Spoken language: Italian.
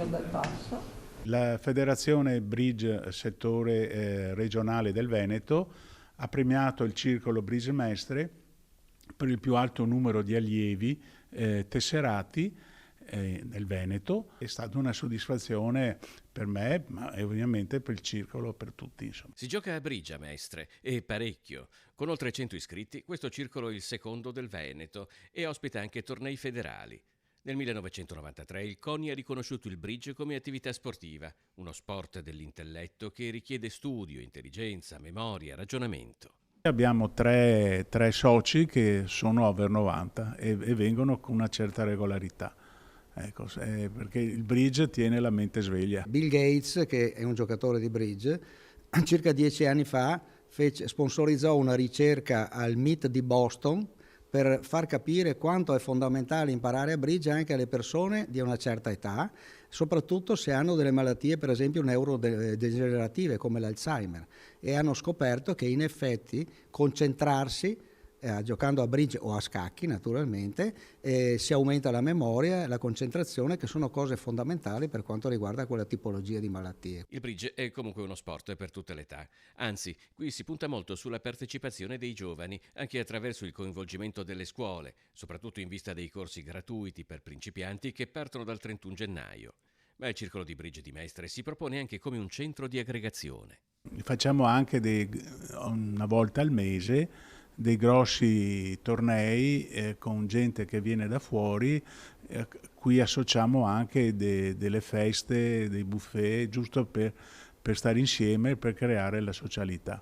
del basso. La Federazione Bridge Settore Regionale del Veneto ha premiato il Circolo Bridge Mestre per il più alto numero di allievi tesserati nel Veneto. È stata una soddisfazione per me, ma ovviamente per il circolo, per tutti, insomma. Si gioca a bridge a Mestre, e parecchio. Con oltre 100 iscritti, questo circolo è il secondo del Veneto e ospita anche tornei federali. Nel 1993 il CONI ha riconosciuto il bridge come attività sportiva, uno sport dell'intelletto che richiede studio, intelligenza, memoria, ragionamento. Abbiamo tre soci che sono over 90 e vengono con una certa regolarità. Ecco, perché il bridge tiene la mente sveglia. Bill Gates, che è un giocatore di bridge, circa 10 anni fa sponsorizzò una ricerca al MIT di Boston per far capire quanto è fondamentale imparare a bridge anche alle persone di una certa età, soprattutto se hanno delle malattie, per esempio neurodegenerative come l'Alzheimer, e hanno scoperto che in effetti concentrarsi giocando a bridge o a scacchi naturalmente si aumenta la memoria e la concentrazione, che sono cose fondamentali per quanto riguarda quella tipologia di malattie. Il bridge è comunque uno sport per tutte le età, anzi qui si punta molto sulla partecipazione dei giovani anche attraverso il coinvolgimento delle scuole, soprattutto in vista dei corsi gratuiti per principianti che partono dal 31 gennaio. Ma il circolo di bridge di Mestre si propone anche come un centro di aggregazione. Facciamo anche una volta al mese dei grossi tornei con gente che viene da fuori, qui associamo anche delle feste, dei buffet, giusto per stare insieme, per creare la socialità.